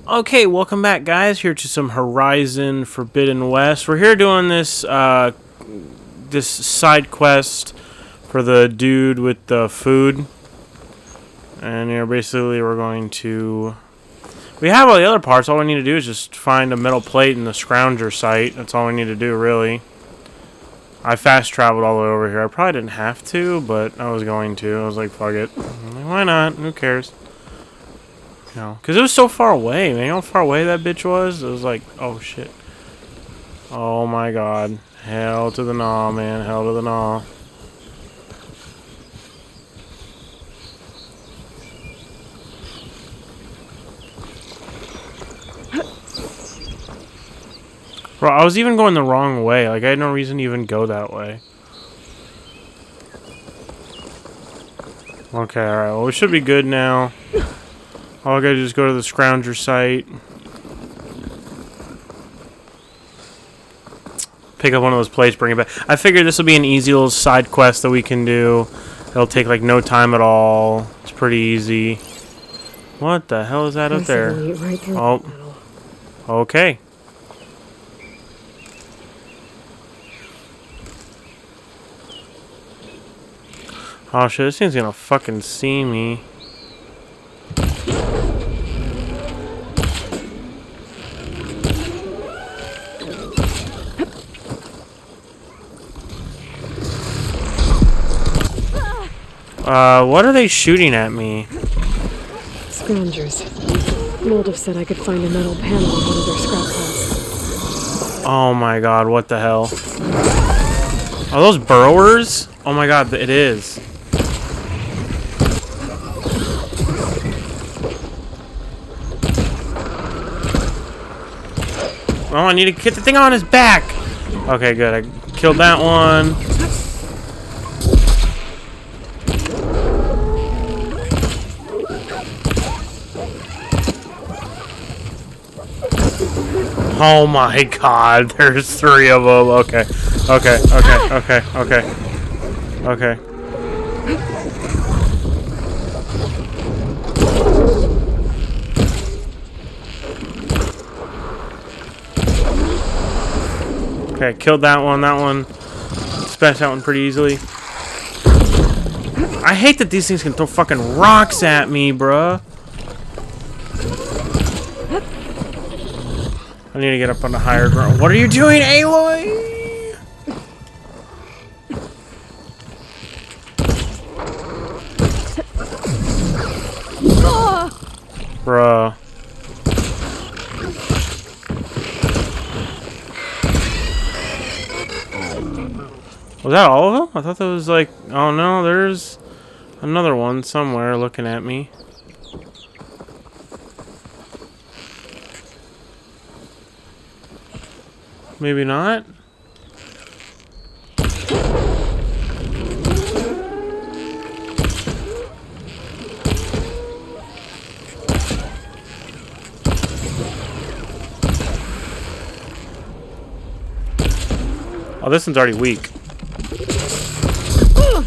Okay, welcome back, guys. Here to some Horizon Forbidden West. We're here doing this this side quest for the dude with the food, and here basically we're going to. We have all the other parts. All we need to do is just find a metal plate in the Scrounger site. That's all we need to do, really. I fast traveled all the way over here. I probably didn't have to, but I was going to. I was like, fuck it. I'm like, why not? Who cares? No, because it was so far away, man. You know how far away that bitch was? It was like, oh shit. Oh my god. Hell to the gnaw, man. Hell to the gnaw. Bro, I was even going the wrong way. Like, I had no reason to even go that way. Okay, alright. Well, we should be good now. All I gotta do is go to the Scrounger site. Pick up one of those plates, bring it back. I figured this will be an easy little side quest that we can do. It'll take like no time at all. It's pretty easy. What the hell is that up there? Oh. Okay. Oh shit, this thing's gonna fucking see me. What are they shooting at me? Scroungers. Mold have said I could find a metal panel on one of their scrap piles. Oh my god, what the hell? Are those burrowers? Oh my god, it is. Oh, I need to get the thing on his back! Okay, good. I killed that one. Oh my god, there's 3 of them. Okay. Okay. Okay, killed that one. That one. Smashed that one pretty easily. I hate that these things can throw fucking rocks at me, bruh. I need to get up on the higher ground. What are you doing, Aloy? Bruh. Was that all of them? I thought that was like... Oh no, there's another one somewhere looking at me. Maybe not. Oh, this one's already weak.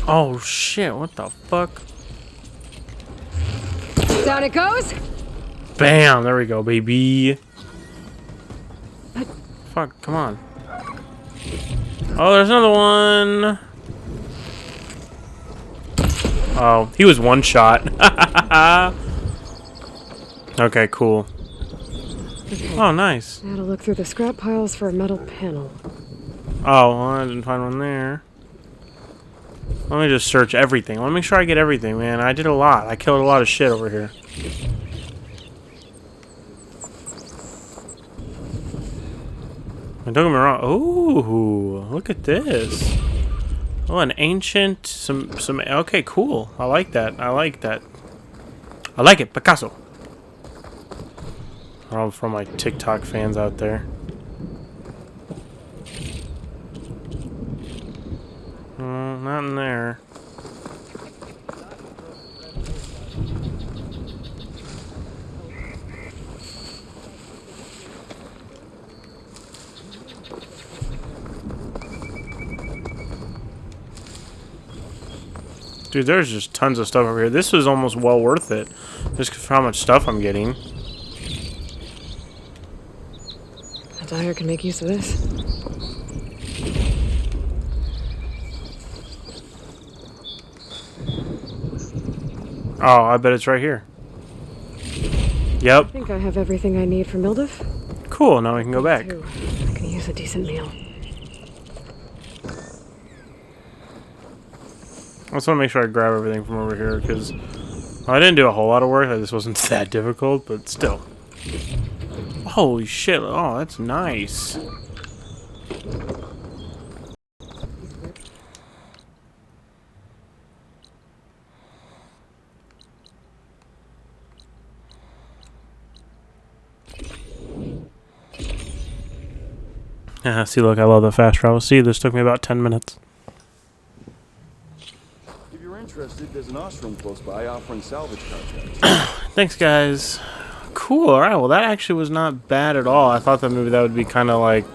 Oh shit, what the fuck? Down it goes. Bam, there we go, baby. Fuck, come on. Oh, there's another one. Oh, he was one shot. Okay, cool. Okay. Oh, nice. Now to look through the scrap piles for a metal panel. Oh, well, I didn't find one there. Let me just search everything. Let me make sure I get everything, man. I did a lot. I killed a lot of shit over here. Don't get me wrong. Ooh, look at this. Oh, an ancient, some. Okay, cool. I like that. I like that. I like it, Picasso. All from my TikTok fans out there. Not in there. Dude, there's just tons of stuff over here. This was almost well worth it. Just for how much stuff I'm getting. Dyer can make use of this. Oh, I bet it's right here. I Yep. think I have everything I need for Mildev. Cool, now we can go back. Too. I can use a decent meal. I just want to make sure I grab everything from over here, because I didn't do a whole lot of work. This wasn't that difficult, but still. Holy shit. Oh, that's nice. See, look, I love the fast travel. See, this took me about 10 minutes. If you're interested, there's an ashram close by offering salvage contracts. Thanks, guys. Cool. All right. Well, that actually was not bad at all. I thought that maybe that would be kind of like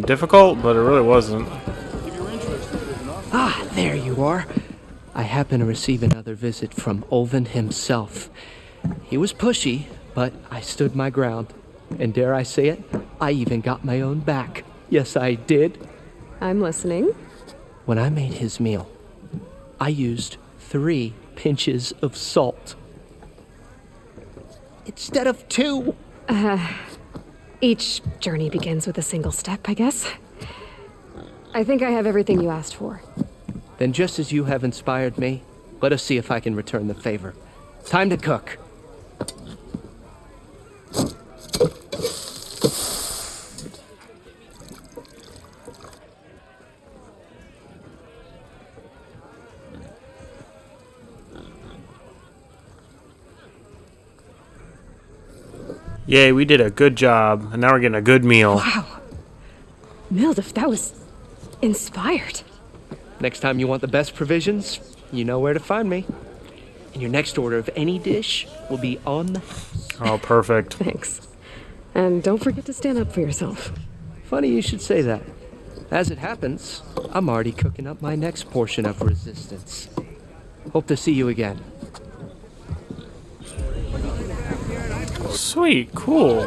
difficult, but it really wasn't. If you're interested, there's an ashram. Ah, there you are. I happen to receive another visit from Ulvand himself. He was pushy, but I stood my ground. And dare I say it, I even got my own back. Yes, I did. I'm listening. When I made his meal, I used 3 pinches of salt. Instead of 2. Each journey begins with a single step, I guess. I think I have everything you asked for. Then just as you have inspired me, let us see if I can return the favor. Time to cook. Yay, we did a good job, and now we're getting a good meal. Wow. Mildev, that was inspired. Next time you want the best provisions, you know where to find me. And your next order of any dish will be on the... Oh, perfect. Thanks. And don't forget to stand up for yourself. Funny you should say that. As it happens, I'm already cooking up my next portion of resistance. Hope to see you again. Sweet, cool.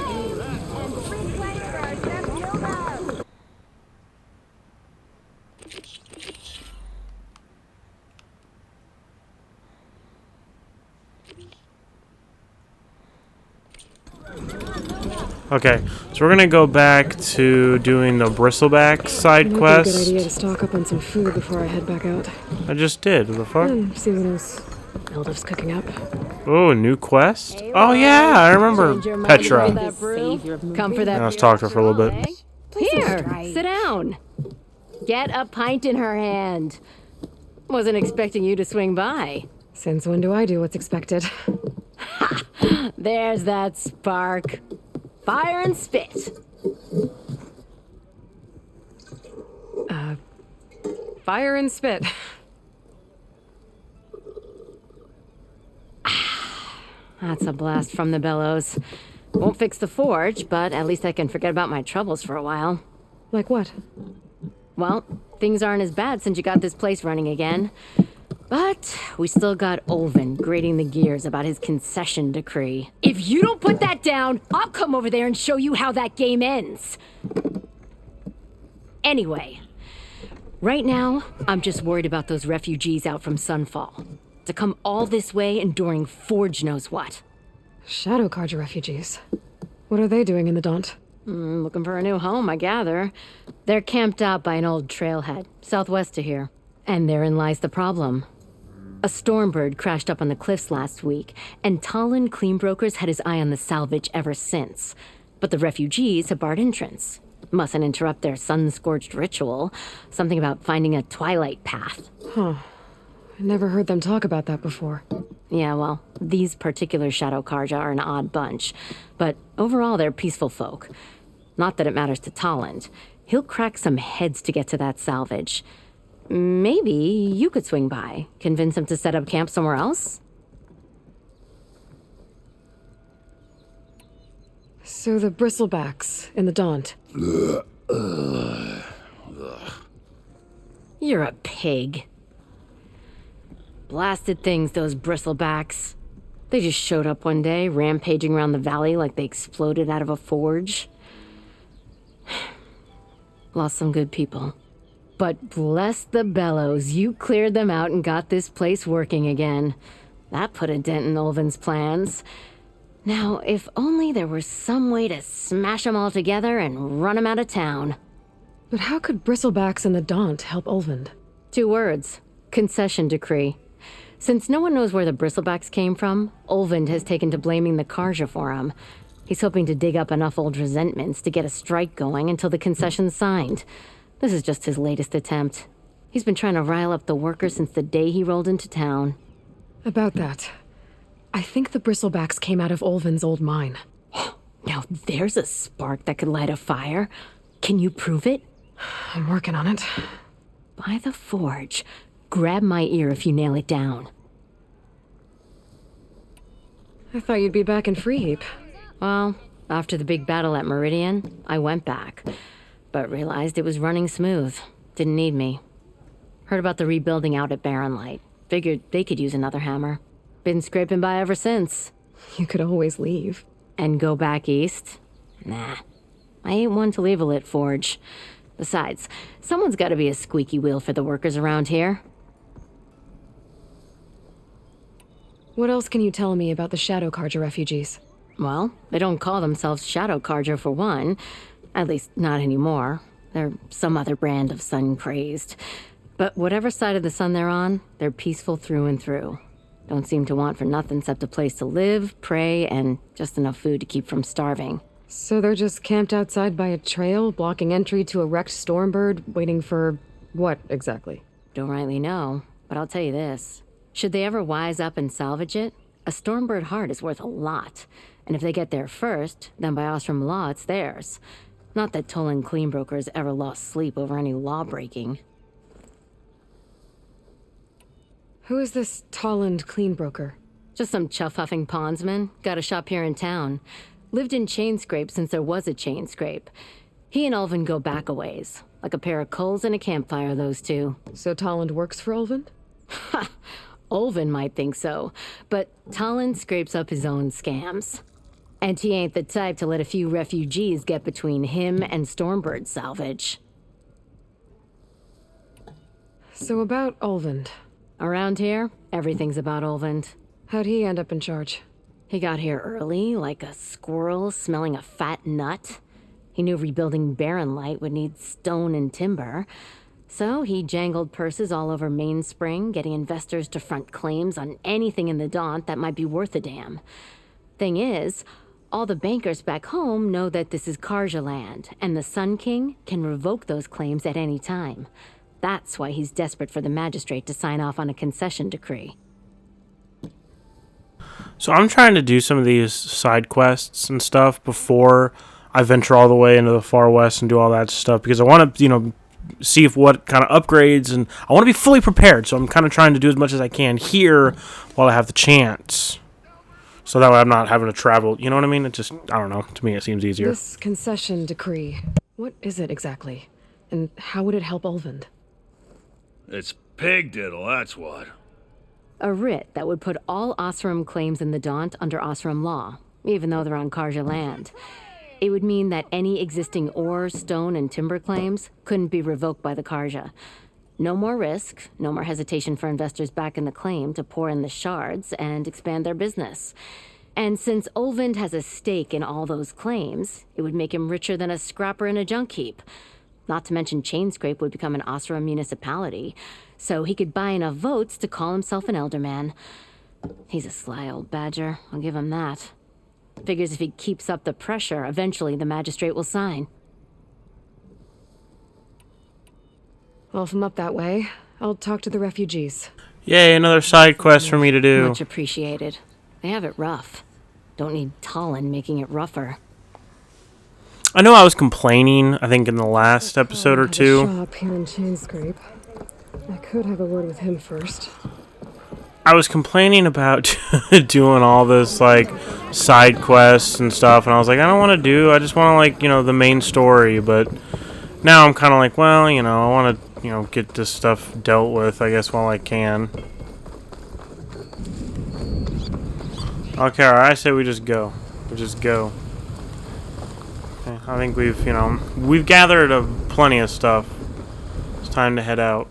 Okay, so we're gonna go back to doing the Bristlebacks side It might be a quest. good idea to stock up on some food before I head back out. I just did. What the fuck? And see what else Mildev's cooking up. Oh, new quest? Oh yeah, I remember Petra. Come for that. Let's talk to her for a little bit. Here, sit down. Get a pint in her hand. Wasn't expecting you to swing by. Since when do I do what's expected? There's that spark. Fire and spit. Fire and spit. That's a blast from the bellows. Won't fix the forge, but at least I can forget about my troubles for a while. Like what? Well, things aren't as bad since you got this place running again. But we still got Ulvand grating the gears about his concession decree. If you don't put that down, I'll come over there and show you how that game ends. Anyway, right now, I'm just worried about those refugees out from Sunfall. To come all this way enduring Forge knows what. Shadow Carja refugees. What are they doing in the Daunt? Looking for a new home, I gather. They're camped out by an old trailhead, southwest of here. And therein lies the problem. A stormbird crashed up on the cliffs last week, and Talon Cleanbrokers had his eye on the salvage ever since. But the refugees have barred entrance. Mustn't interrupt their sun-scorched ritual. Something about finding a twilight path. I never heard them talk about that before. Yeah, well, these particular Shadow Carja are an odd bunch. But overall, they're peaceful folk. Not that it matters to Talon. He'll crack some heads to get to that salvage. Maybe you could swing by, convince him to set up camp somewhere else? So the Bristlbacks in the Daunt. You're a pig. Blasted things, those Bristlbacks. They just showed up one day, rampaging around the valley like they exploded out of a forge. Lost some good people. But bless the bellows, you cleared them out and got this place working again. That put a dent in Ulvand's plans. Now, if only there were some way to smash them all together and run them out of town. But how could Bristlbacks and the Daunt help Ulvand? 2 words. Concession decree. Since no one knows where the Bristlebacks came from, Ulvand has taken to blaming the Karja for him. He's hoping to dig up enough old resentments to get a strike going until the concession's signed. This is just his latest attempt. He's been trying to rile up the workers since the day he rolled into town. About that, I think the Bristlbacks came out of Ulvand's old mine. Now there's a spark that could light a fire. Can you prove it? I'm working on it. By the forge. Grab my ear if you nail it down. I thought you'd be back in Freeheap. Well, after the big battle at Meridian, I went back, but realized it was running smooth. Didn't need me. Heard about the rebuilding out at Barren Light. Figured they could use another hammer. Been scraping by ever since. You could always leave. And go back east? Nah. I ain't one to leave a lit forge. Besides, someone's gotta be a squeaky wheel for the workers around here. What else can you tell me about the Shadow Karja refugees? Well, they don't call themselves Shadow Karja for one. At least, not anymore. They're some other brand of sun-crazed. But whatever side of the sun they're on, they're peaceful through and through. Don't seem to want for nothing except a place to live, pray, and just enough food to keep from starving. So they're just camped outside by a trail, blocking entry to a wrecked Stormbird, waiting for what exactly? Don't rightly know, but I'll tell you this. Should they ever wise up and salvage it, a Stormbird heart is worth a lot. And if they get there first, then by Ostrom law, it's theirs. Not that Tolan Cleanbrokers ever lost sleep over any law breaking. Who is this Tolland Cleanbroker? Just some chuff-huffing pondsman. Got a shop here in town. Lived in Chainscrape since there was a Chainscrape. He and Ulvand go back a ways. Like a pair of coals and a campfire, those two. So Tolland works for Ulvand? Ha! Ulvand might think so, but Tolland scrapes up his own scams. And he ain't the type to let a few refugees get between him and Stormbird salvage. So about Ulvand. Around here, everything's about Ulvand. How'd he end up in charge? He got here early, like a squirrel smelling a fat nut. He knew rebuilding Barren Light would need stone and timber. So he jangled purses all over Mainspring, getting investors to front claims on anything in the Daunt that might be worth a damn. Thing is, all the bankers back home know that this is Karja land, and the Sun King can revoke those claims at any time. That's why he's desperate for the magistrate to sign off on a concession decree. So I'm trying to do some of these side quests and stuff before I venture all the way into the far west and do all that stuff, because I want to, see if what kind of upgrades, and I want to be fully prepared. So I'm kind of trying to do as much as I can here while I have the chance. So that way I'm not having to travel. You know what I mean? It just, I don't know. To me, it seems easier. This concession decree, what is it exactly? And how would it help Ulvand? It's pig diddle, that's what. A writ that would put all Osram claims in the Daunt under Osram law, even though they're on Karja land. It would mean that any existing ore, stone, and timber claims couldn't be revoked by the Karja. No more risk, no more hesitation for investors back in the claim to pour in the shards and expand their business. And since Ulvand has a stake in all those claims, it would make him richer than a scrapper in a junk heap. Not to mention Chainscrape would become an Osram municipality, so he could buy enough votes to call himself an elderman. He's a sly old badger, I'll give him that. Figures if he keeps up the pressure, eventually the magistrate will sign. Well, if I'm up that way, I'll talk to the refugees. Yay, another side quest for me to do. Much appreciated. They have it rough. Don't need Tolland making it rougher. I know I was complaining, I think in the last episode or two. Shop here in Chainscrape. I could have a word with him first. I was complaining about doing all this, side quests and stuff, and I was like, I don't want to I just want to, the main story, but now I'm kind of like, well, I want to, get this stuff dealt with, I guess, while I can. Okay, I say we just go. We just go. Okay, I think we've gathered plenty of stuff. It's time to head out.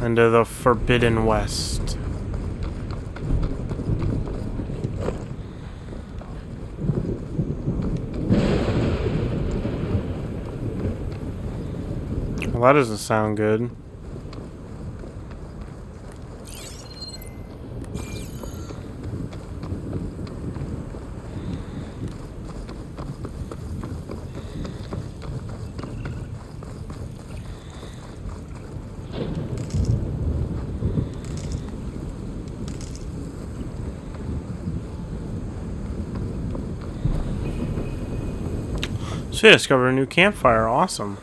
Into the Forbidden West. Well, that doesn't sound good. So you discovered a new campfire. Awesome.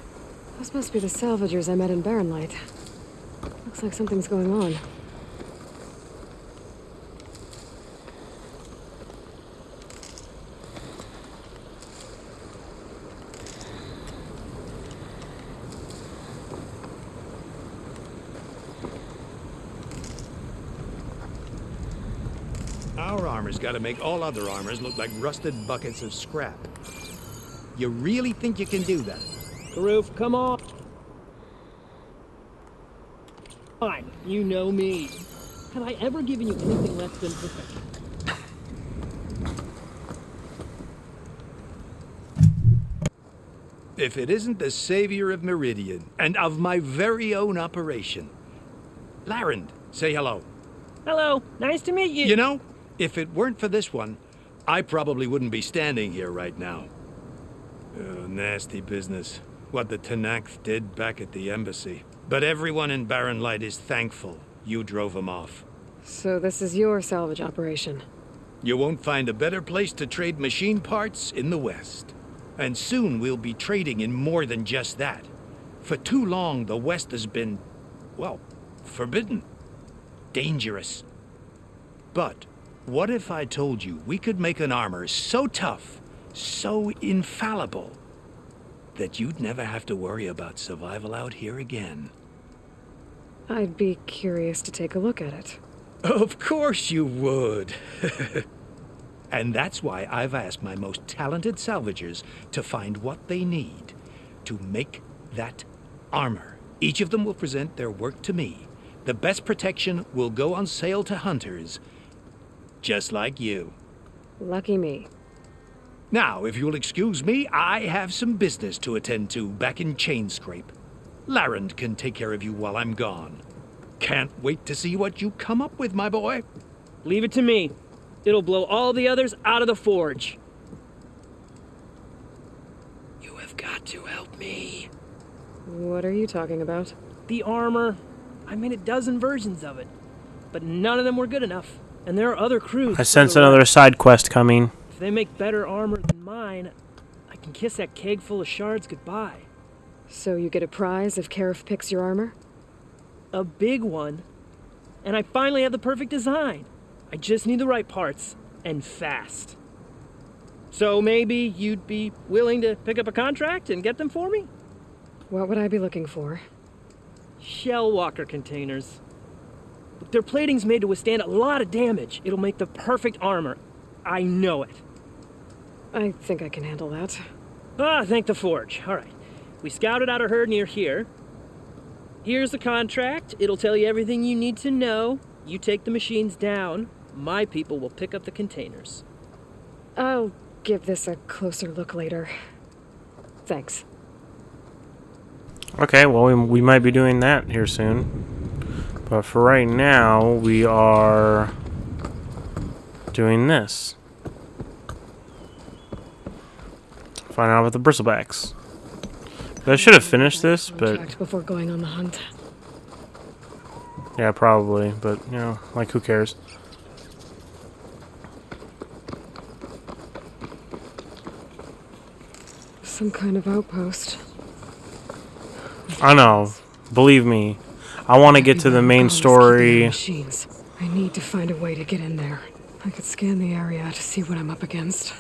Those must be the salvagers I met in Barren Light. Looks like something's going on. Our armor's got to make all other armors look like rusted buckets of scrap. You really think you can do that? Karoof, come on! Fine, you know me. Have I ever given you anything less than perfection? If it isn't the savior of Meridian, and of my very own operation. Larend, say hello. Hello, nice to meet you. You know, if it weren't for this one, I probably wouldn't be standing here right now. Oh, nasty business. What the Tenakth did back at the embassy. But everyone in Barren Light is thankful you drove them off. So this is your salvage operation? You won't find a better place to trade machine parts in the West. And soon we'll be trading in more than just that. For too long, the West has been, well, forbidden. Dangerous. But what if I told you we could make an armor so tough, so infallible, that you'd never have to worry about survival out here again? I'd be curious to take a look at it. Of course you would. And that's why I've asked my most talented salvagers to find what they need to make that armor. Each of them will present their work to me. The best protection will go on sale to hunters, just like you. Lucky me. Now, if you'll excuse me, I have some business to attend to back in Chainscrape. Larend can take care of you while I'm gone. Can't wait to see what you come up with, my boy. Leave it to me. It'll blow all the others out of the forge. You have got to help me. What are you talking about? The armor. I made a dozen versions of it, but none of them were good enough. And there are other crews. I sense another side quest coming. If they make better armor than mine, I can kiss that keg full of shards goodbye. So you get a prize if Karif picks your armor? A big one. And I finally have the perfect design. I just need the right parts, and fast. So maybe you'd be willing to pick up a contract and get them for me? What would I be looking for? Shell walker containers. Their plating's made to withstand a lot of damage. It'll make the perfect armor. I know it. I think I can handle that. Ah, thank the forge. All right. We scouted out a herd near here. Here's the contract. It'll tell you everything you need to know. You take the machines down. My people will pick up the containers. I'll give this a closer look later. Thanks. Okay, well, we might be doing that here soon. But for right now, we are doing this. Find out about the Bristlbacks. I should have finished this, but... Before going on the hunt. Yeah, probably, but, you know, like, who cares? Some kind of outpost. I know. Believe me. I want to get to the main story. Machines. I need to find a way to get in there. I could scan the area to see what I'm up against.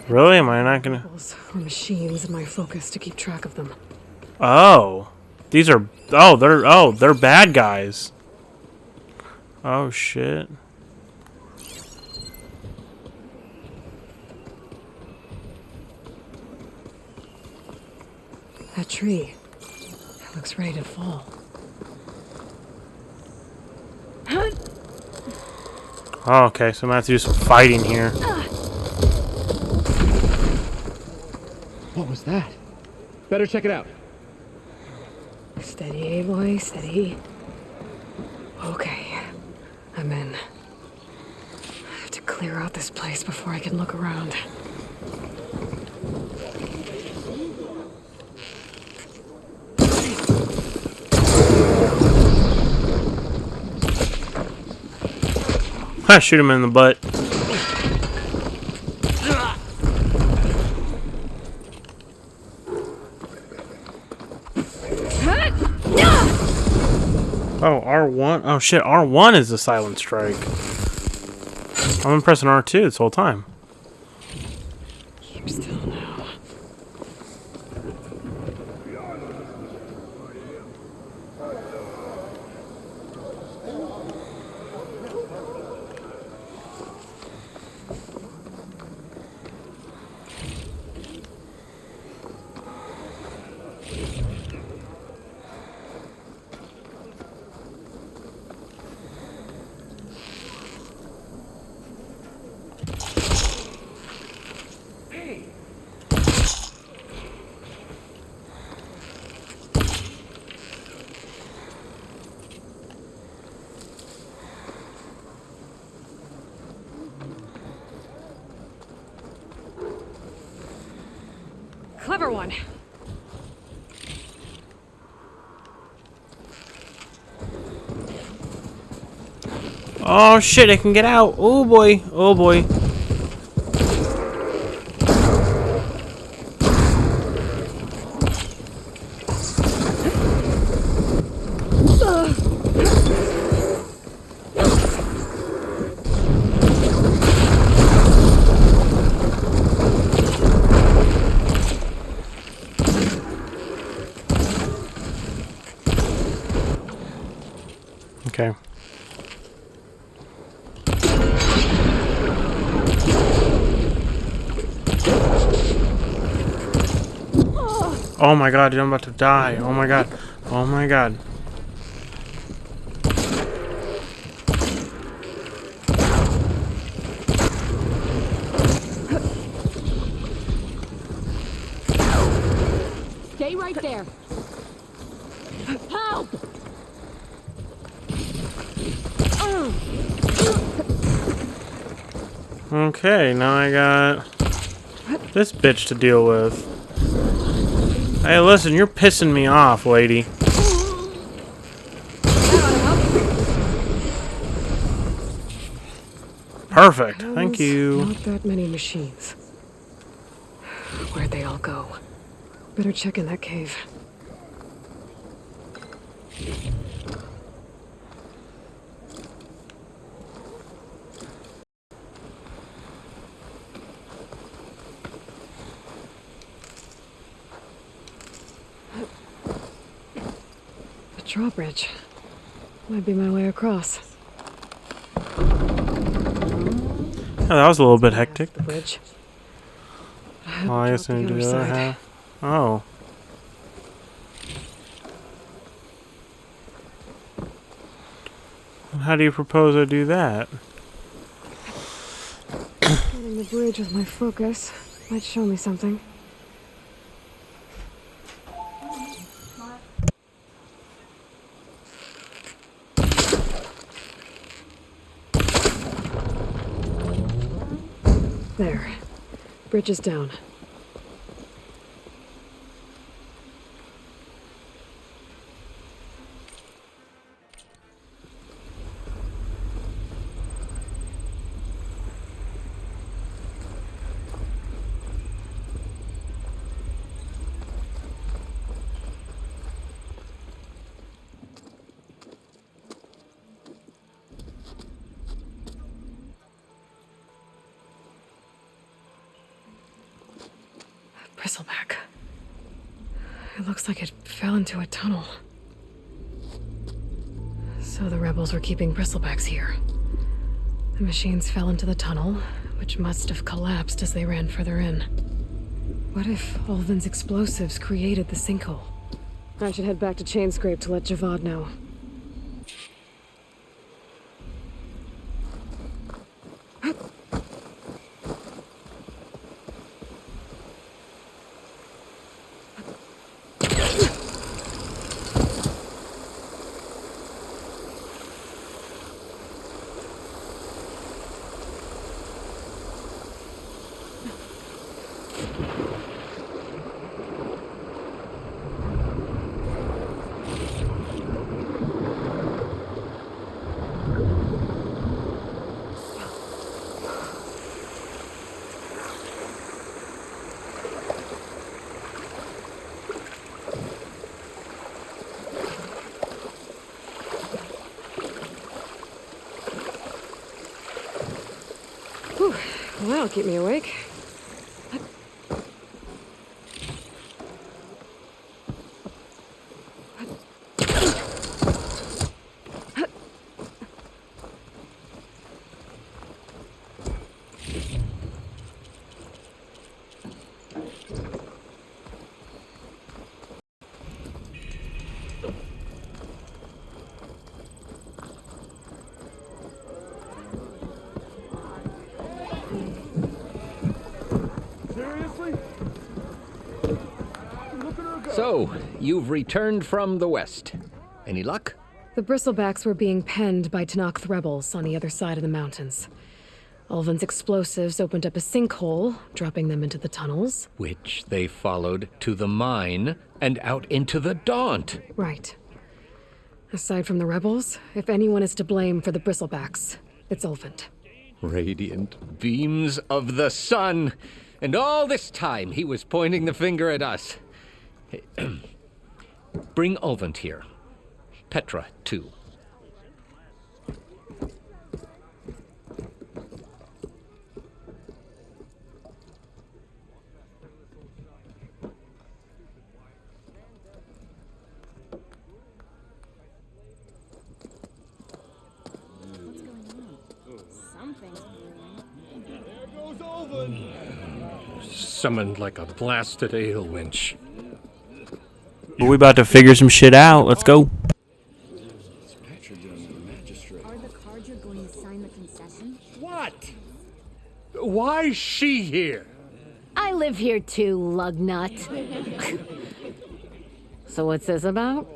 Really? Am I not gonna... Or machines in my focus to keep track of them. Oh. These are... they're bad guys. Oh shit. That tree. It looks ready to fall. Oh, okay, so I'm gonna have to do some fighting here. What was that? Better check it out. Steady, Aloy, steady. Okay, I'm in. I have to clear out this place before I can look around. I shoot him in the butt. Oh, R1? Oh shit, R1 is the silent strike. I've been pressing R2 this whole time. Keep still now. Clever one. Oh shit, I can get out. Oh boy. Oh boy. Okay. Oh my god, dude, I'm about to die. Oh my god. Oh my god. Stay right there. Help! Okay, now I got this bitch to deal with. Hey, listen, you're pissing me off, lady. Perfect. Thank you. Not that many machines. Where'd they all go? Better check in that cave. The drawbridge. Might be my way across. Oh, that was a little bit hectic. The bridge. Oh, I guess I need to do the other half. Oh. How do you propose I do that? Getting the bridge with my focus might show me something. There. Bridge is down. Bristleback. It looks like it fell into a tunnel. So, So the rebels were keeping Bristlebacks here. The machines fell into the tunnel, which must have collapsed as they ran further in. What if Ulvand's explosives created the sinkhole? I should head back to Chainscrape to let Javad know. Whew. Well, that'll keep me awake. So, you've returned from the west. Any luck? The Bristlebacks were being penned by Tanakh rebels on the other side of the mountains. Ulvand's explosives opened up a sinkhole, dropping them into the tunnels. Which they followed to the mine and out into the Daunt. Right. Aside from the rebels, if anyone is to blame for the Bristlebacks, it's Ulvand. Radiant beams of the sun. And all this time he was pointing the finger at us. Bring Ulvand here. Petra, too. Summoned like a blasted ale winch. We about to figure some shit out. Let's go. Are the Carja going to sign the concession? What? Why is she here? I live here too, lugnut. So what's this about?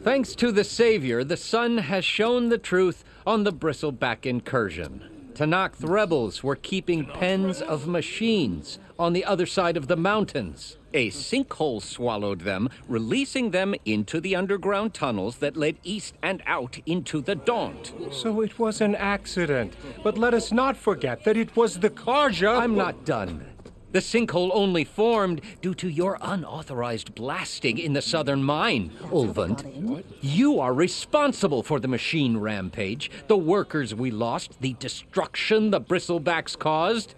Thanks to the Savior, the sun has shown the truth on the Bristleback incursion. Tanakh rebels were keeping pens of machines on the other side of the mountains. A sinkhole swallowed them, releasing them into the underground tunnels that led east and out into the Daunt. So it was an accident. But let us not forget that it was the Carja. I'm not done. The sinkhole only formed due to your unauthorized blasting in the southern mine, Ulvand. You are responsible for the machine rampage, the workers we lost, the destruction the Bristlebacks caused.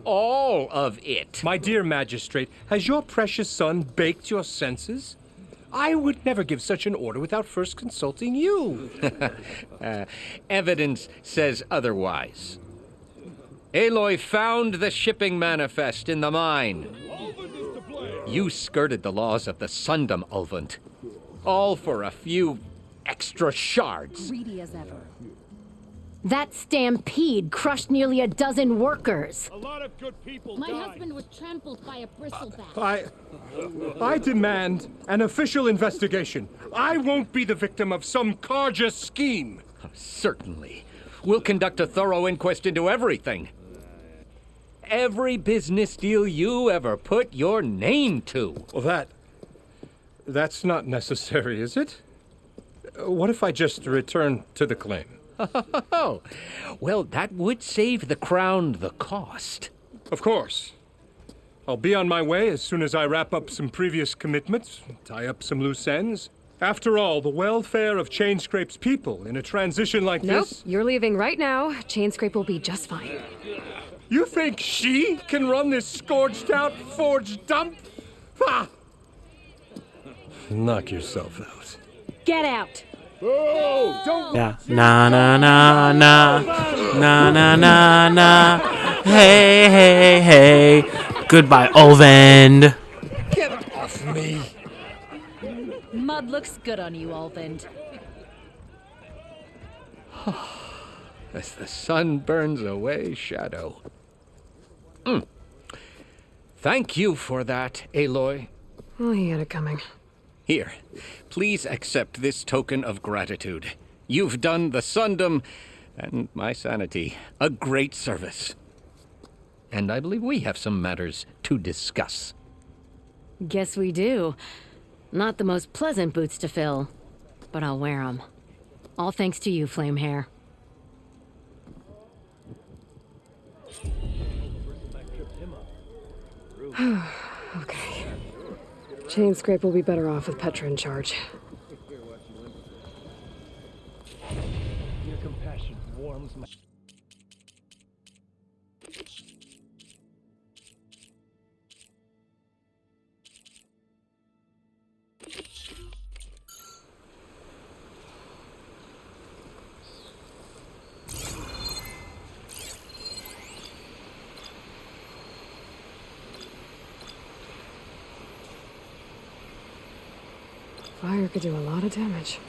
All of it. My dear magistrate, has your precious son baked your senses? I would never give such an order without first consulting you. Evidence says otherwise. Aloy found the shipping manifest in the mine. You skirted the laws of the Sundom, Ulvand. All for a few extra shards. Greedy as ever. That stampede crushed nearly a dozen workers. A lot of good people My died. husband was trampled by a bristleback. I demand an official investigation. I won't be the victim of some Carja scheme. Certainly. We'll conduct a thorough inquest into everything. Every business deal you ever put your name to. Well, that's not necessary, is it? What if I just return to the claim? Oh, well, that would save the crown the cost. Of course. I'll be on my way as soon as I wrap up some previous commitments, tie up some loose ends. After all, the welfare of Chainscrape's people in a transition like Nope, this... you're leaving right now. Chainscrape will be just fine. You think she can run this scorched-out forged dump? Ha! Knock yourself out. Get out! Oh, don't. Yeah. Na na na na. Na na na na. Hey, hey, hey. Goodbye, Ulvand. Get off me! Mud looks good on you, Ulvand. As the sun burns away shadow. Thank you for that, Aloy. Oh, he had it coming. Here, please accept this token of gratitude. You've done the Sundom and my sanity a great service. And I believe we have some matters to discuss. Guess we do. Not the most pleasant boots to fill, but I'll wear 'em. All thanks to you, Flamehair. Okay. Chainscrape will be better off with Petra in charge. Your compassion warms my... Fire could do a lot of damage.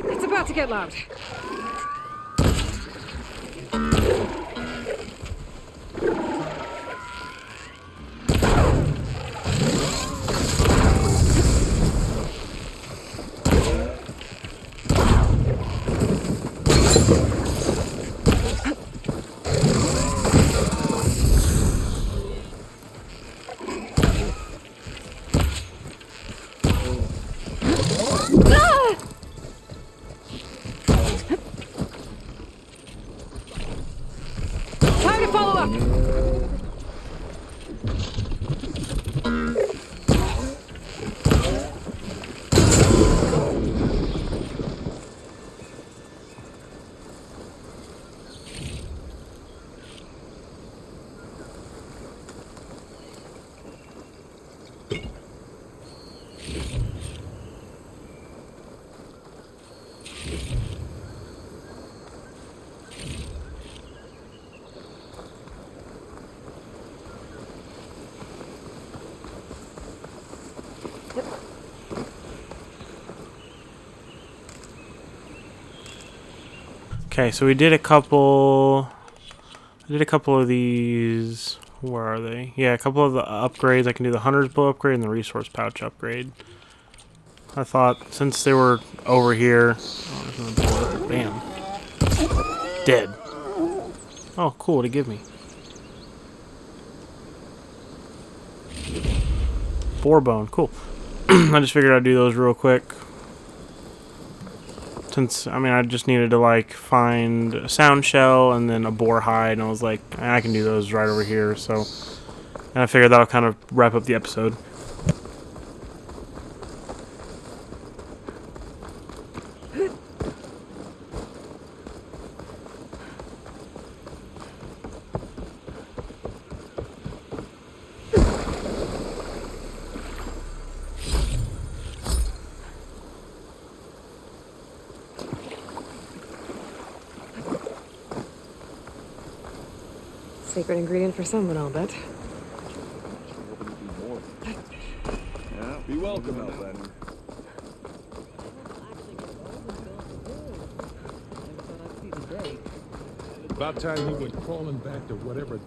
It's about to get loud. Time to follow up! Okay, so we did a couple. I did a couple of these. Where are they? Yeah, a couple of the upgrades. I can do the Hunter's Bow upgrade and the Resource Pouch upgrade. I thought since they were over here. Oh, bam. Dead. Oh, cool to give me. boar bone. Cool. I just figured I'd do those real quick. Since, I mean, I just needed to, like, find a sound shell and then a boar hide, and I was like, I can do those right over here, so... And I figured that'll kind of wrap up the episode. Secret ingredient for someone, I'll bet. Yeah, be welcome, Ulvand. About time you went crawling back to whatever